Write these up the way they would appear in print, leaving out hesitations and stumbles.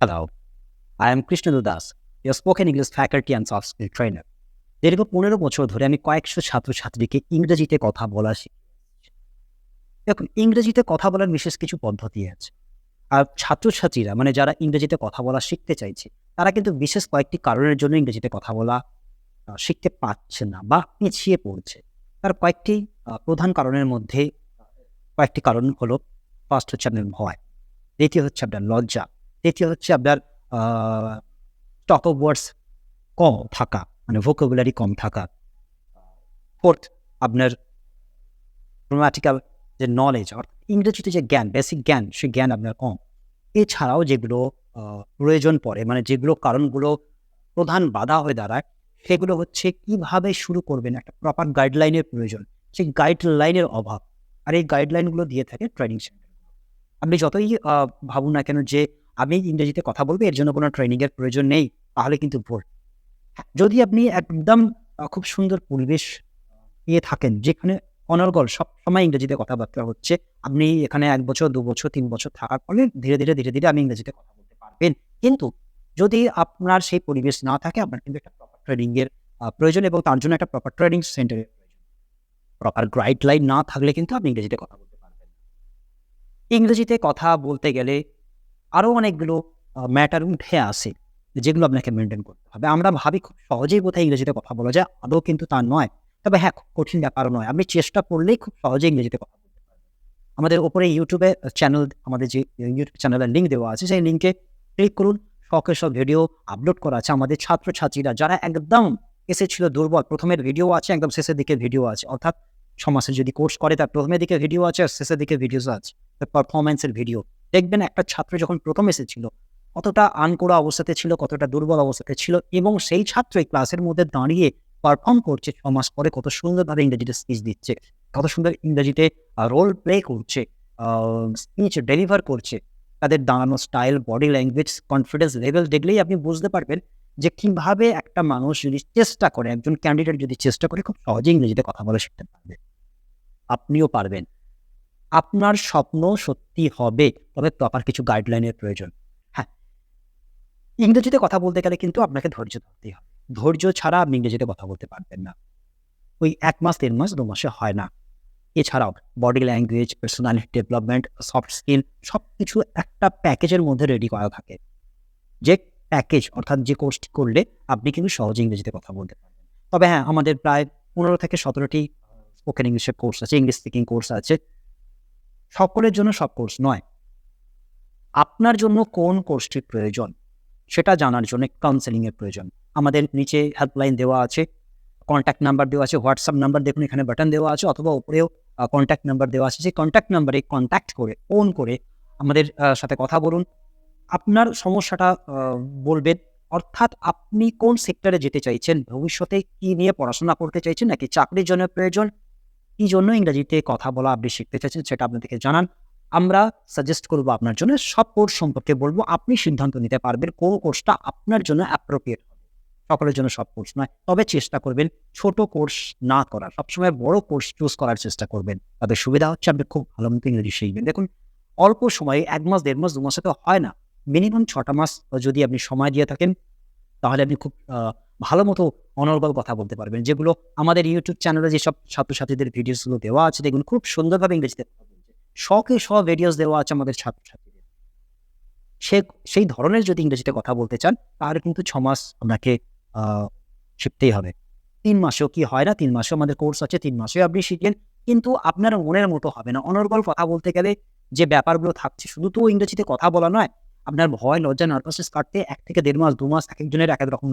Hello, I am Krishna Das, your spoken English faculty and soft skill trainer. দীর্ঘ ১৫ বছর ধরে আমি কয়েকশো ছাত্রছাত্রীকে ইংরেজিতে কথা বলা শিখিয়েছি। দেখুন, ইংরেজিতে কথা বলার বিশেষ কিছু পদ্ধতি আছে। আর ছাত্রছাত্রীরা মানে যারা ইংরেজিতে কথা বলা শিখতে চাইছে, তারা কিন্তু বিশেষ কয়েকটি কারণের জন্য ইংরেজিতে কথা বলা শিখতে পারছে না বা পিছিয়ে পড়ছে। তার কয়েকটি প্রধান কারণের মধ্যে কয়েকটি কারণ হলো, ফার্স্ট হচ্ছে আপনার ভয়, দ্বিতীয় হচ্ছে আপনার লজ্জা, তৃতীয় হচ্ছে আপনার আ স্টক অফ ওয়ার্ডস কম থাকা, মানে ভোকাবুলারি কম থাকা। ফোর্থ, আপনার গ্রামাটিক্যাল যে নলেজ অর্থাৎ ইংরেজিতে যে জ্ঞান, বেসিক জ্ঞান, সেই জ্ঞান আপনার কম। এছাড়াও যেগুলো আ প্রয়োজন পড়ে, মানে যেগুলো কারণগুলো প্রধান বাধা হয়ে দাঁড়ায়, সেগুলো হচ্ছে কিভাবে শুরু করবেন, একটা প্রপার গাইডলাইনের প্রয়োজন। সেই গাইডলাইনের অভাব। আর এই গাইডলাইনগুলো দিয়ে থাকে ট্রেনিং সেন্টার। আপনি যতই ভাবুন না কেন যে আমি ইংরেজিতে কথা বলব, এর জন্য কোনো ট্রেনিং এর প্রয়োজন নেই, তাহলে কিন্তু ভুল। যদি আপনি একদম খুব সুন্দর পরিবেশ পেয়ে থাকেন, যেখানে অনর্গল সবসময় ইংরেজিতে কথাবার্তা হচ্ছে, আপনি এখানে ১ বছর, ২ বছর, ৩ বছর থাকার ফলে ধীরে ধীরে আপনি ইংরেজিতে কথা বলতে পারবেন। কিন্তু যদি আপনার সেই পরিবেশ না থাকে, আপনার কিন্তু একটা প্রপার ট্রেনিং এর প্রয়োজন এবং তার জন্য একটা প্রপার ট্রেনিং সেন্টারের প্রয়োজন। প্রপার গাইডলাইন না থাকলে কিন্তু আপনি ইংরেজিতে কথা বলতে পারবেন না। ইংরেজিতে কথা বলতে গেলে আরো অনেকগুলো ম্যাটার উঠে আসে, যেগুলো আপনাকে মেইনটেইন করতে হবে। আমরা ভাবি খুব সহজেই বোধহয় ইংরেজিতে কথা বলা যায়। আদৌ কিন্তু তা নয়। তবে হ্যাঁ, খুব কঠিন ব্যাপারও নয়। আপনি চেষ্টা করলেই খুব সহজেই ইংরেজিতে কথা বলতে পারবেন। আমাদের উপরে YouTube এ চ্যানেল, আমাদের যে YouTube চ্যানেলের লিঙ্ক দেওয়া আছে, সেই লিঙ্কে ক্লিক করুন। শখের সব ভিডিও আপলোড করা আছে। আমাদের ছাত্রছাত্রীরা যারা একদম এসেছিল দুর্বল, ১ম এর ভিডিও আছে, একদম শেষের দিকে ভিডিও আছে। অর্থাৎ ৬ মাসের যদি কোর্স করে, তার ১ম এর দিকে ভিডিও আছে আর শেষের দিকে ভিডিওস আছে। পারফরম্যান্স এর ভিডিও। দেখবেন একটা ছাত্র যখন ১ম এসেছিল, কতটা আনকোড়া অবস্থাতে ছিল, কতটা দুর্বল অবস্থাতে ছিল এবং সেই ছাত্রই ক্লাসের মধ্যে দাঁড়িয়ে পারফর্ম করছে ৬ মাস পরে, কত সুন্দরভাবে ইংরেজিতে স্পিচ দিচ্ছে। কত সুন্দর ইংরেজিতে রোল প্লে করছে, আ স্পিচ ডেলিভার করছে। তাদের দাঁড়ানোর style, body language, confidence level দেখলেই আপনি বুঝতে পারবেন যে কিভাবে একটা মানুষ যদি চেষ্টা করে, একজন ক্যান্ডিডেট যদি চেষ্টা করে, খুব সহজেই ইংরেজিতে কথা বলা শিখতে পারবে। আপনিও পারবেন। আপনার স্বপ্ন সত্যি হবে, তবে প্রপার কিছু গাইডলাইনের প্রয়োজন। হ্যাঁ, ইংরেজিতে কথা বলতে গেলে কিন্তু আপনাকে ধৈর্য ধরতেই হবে। ধৈর্য ছাড়া আপনি ইংরেজিতে কথা বলতে পারবেন না। ওই ১ মাস, ১.৫ মাস, ২ মাসে হয় না। এছাড়াও body language, personality development, soft skill সবকিছু একটা প্যাকেজের মধ্যে রেডি করা থাকে। যে প্যাকেজ অর্থাৎ যে কোর্সটি করলে আপনি কিন্তু সহজে ইংরেজিতে কথা বলতে পারবেন। তবে হ্যাঁ, আমাদের প্রায় ১৫ থেকে ১৭ টি স্পোকেন ইংলিশের কোর্স আছে, ইংলিশ স্পিকিং কোর্স আছে। সকলের জন্য সব কোর্স নয়। আপনার জন্য কোন কোর্সটির প্রয়োজন, সেটা জানার জন্য কাউন্সেলিং এর প্রয়োজন। আমাদের নিচে হেল্পলাইন দেওয়া আছে, কনট্যাক্ট নাম্বার দেওয়া আছে, WhatsApp নাম্বার দেখুন এখানে বাটন দেওয়া আছে, অথবা উপরেও কনট্যাক্ট নাম্বার দেওয়া আছে। সেই কনট্যাক্ট নাম্বারে কনট্যাক্ট করে, ফোন করে আমাদের সাথে কথা বলুন। আপনার সমস্যাটা বলবেন। অর্থাৎ আপনি কোন সেক্টরে যেতে চাইছেন, ভবিষ্যতে কি নিয়ে পড়াশোনা করতে চাইছেন, নাকি চাকরির জন্য প্রয়োজন, কি জন্য ইংরেজিতে কথা বলা আপনি শিখতে চাইছেন, সেটা আপনাদেরকে জানান। আমরা সাজেস্ট করব আপনার জন্য, সব কোর্স সম্পর্কে বলব। আপনি সিদ্ধান্ত নিতে পারবেন কোন কোর্সটা আপনার জন্য অ্যাপ্রোপ্রিয়েট হবে। সকলের জন্য সব কোর্স নয়। তবে চেষ্টা করবেন ছোট কোর্স না করার। সবসময় বড় কোর্স চুজ করার চেষ্টা করবেন। তাতে সুবিধা হচ্ছে আপনি খুব ভালো মতো ইংরেজি শিখবেন। দেখুন, অল্প সময়ে ১ মাস, ১.৫ মাস, ২ মাসে তো হয় না। মিনিমাম ৬টা মাস যদি আপনি সময় দিয়ে থাকেন, তাহলে আপনি খুব ভালো মতো অনর্গল কথা বলতে পারবেন। যেগুলো আমাদের YouTube চ্যানেলে যেসব ছাত্রছাত্রীদের ভিডিওস গুলো দেওয়া আছে, দেখুন খুব সুন্দরভাবে ইংরেজিতে কথা বলছে। শ'কে শ ভিডিওস দেওয়া আছে আমাদের ছাত্রছাত্রীদের। সে সেই ধরনের যদি ইংরেজিতে কথা বলতে চান, তাহলে কিন্তু ৬ মাস আপনাকে আ শিখতেই হবে। ৩ মাসেও কি হয় না? ৩ মাসেও আমাদের কোর্স আছে। ৩ মাসেও আপনি শিখলেন। কিন্তু আপনার মনের মতো হবে না। অনর্গল কথা বলতে গেলে যে ব্যাপারগুলো থাকছে, শুধু তো ইংরেজিতে কথা বলা নয়। আপনার ভয়, লজ্জা, নার্ভাসনেস কাটতে ১ থেকে ১.৫ মাস, ২ মাস একেকজনের একেক রকম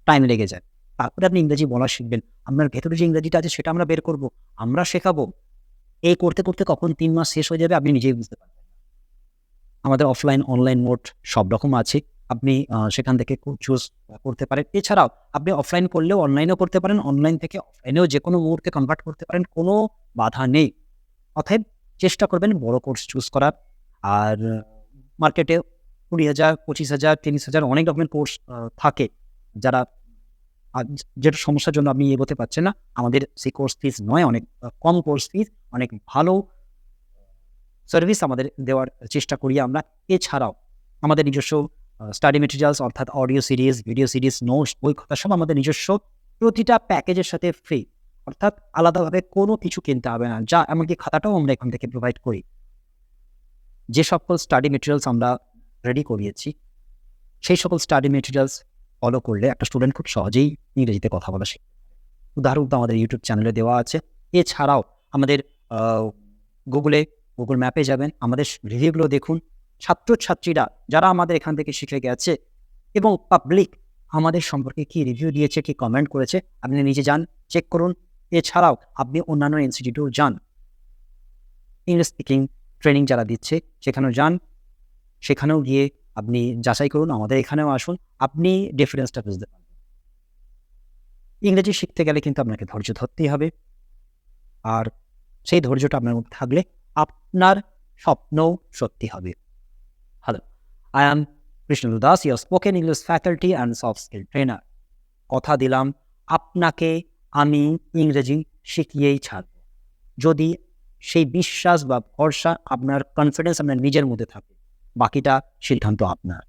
টাইম লেগে যায়। তারপরে আপনি ইংরেজি বলা শিখবেন। আপনার ভেতরে যে ইংরেজিটা আছে, সেটা আমরা বের করব। আমরা শেখাবো। এই করতে কখন ৩ মাস শেষ হয়ে যাবে আপনি নিজেই বুঝতে পারবেন না। আমাদের অফলাইন, অনলাইন মোড সব রকম আছে। আপনি সেখান থেকে চুজ করতে পারেন। এছাড়াও আপনি অফলাইন করলেও অনলাইনেও করতে পারেন। অনলাইন থেকে অফলাইনেও যেকোনো মুহূর্তে কনভার্ট করতে পারেন। কোনো বাধা নেই। অতএব চেষ্টা করবেন বড় কোর্স চুজ করার। আর মার্কেটে ২০,০০০, ২৫,০০০, ৩০,০০০ অনেক রকমের কোর্স থাকে। যারা যেটা সমস্যার জন্য আপনি এগোতে পারছেন না, আমাদের সেই কোর্স ফিস নয়, অনেক কম কোর্স ফিস, অনেক ভালো সার্ভিস আমাদের দেওয়ার চেষ্টা করি আমরা। এছাড়াও আমাদের নিজস্ব স্টাডি মেটেরিয়ালস অর্থাৎ audio series, video series, notes, বই খাতা সব আমাদের নিজস্ব প্রতিটা প্যাকেজের সাথে ফ্রি। অর্থাৎ আলাদাভাবে কোনো কিছু কিনতে হবে না। যা এমনকি খাতাটাও আমরা এখান থেকে প্রোভাইড করি। যে সকল স্টাডি মেটেরিয়ালস আমরা রেডি করিয়েছি, সেই সকল স্টাডি মেটেরিয়ালস ফলো করলে একটা স্টুডেন্ট খুব সহজেই ইংরেজিতে কথা বলা শিখবে। উদাহরণ তো আমাদের ইউটিউব চ্যানেলে দেওয়া আছে। এছাড়াও আমাদের গুগল ম্যাপে যাবেন, আমাদের রিভিউগুলো দেখুন। ছাত্রছাত্রীরা যারা আমাদের এখান থেকে শিখে গেছে এবং পাবলিক আমাদের সম্পর্কে কী রিভিউ দিয়েছে, কী কমেন্ট করেছে, আপনি নিজে যান, চেক করুন। এছাড়াও আপনি অন্যান্য ইনস্টিটিউটেও যান, ইংলিশ স্পিকিং ট্রেনিং যারা দিচ্ছে সেখানেও যান। সেখানেও গিয়ে আপনি যাচাই করুন, আমাদের এখানেও আসুন, আপনি ডিফারেন্সটা বুঝতে পারবেন। ইংরেজি শিখতে গেলে কিন্তু আপনাকে ধৈর্য ধরতেই হবে। আর সেই ধৈর্যটা আপনার মধ্যে থাকলে আপনার স্বপ্নও সত্যি হবে। Hello, I am Krishnendu Das, your spoken English faculty and soft skill trainer. কথা দিলাম আপনাকে আমি ইংরেজি শিখিয়েই ছাড়ব, যদি সেই বিশ্বাস বা ভরসা, আপনার কনফিডেন্স আপনার নিজের মধ্যে থাকে। বাকিটা সিদ্ধান্ত আপনার।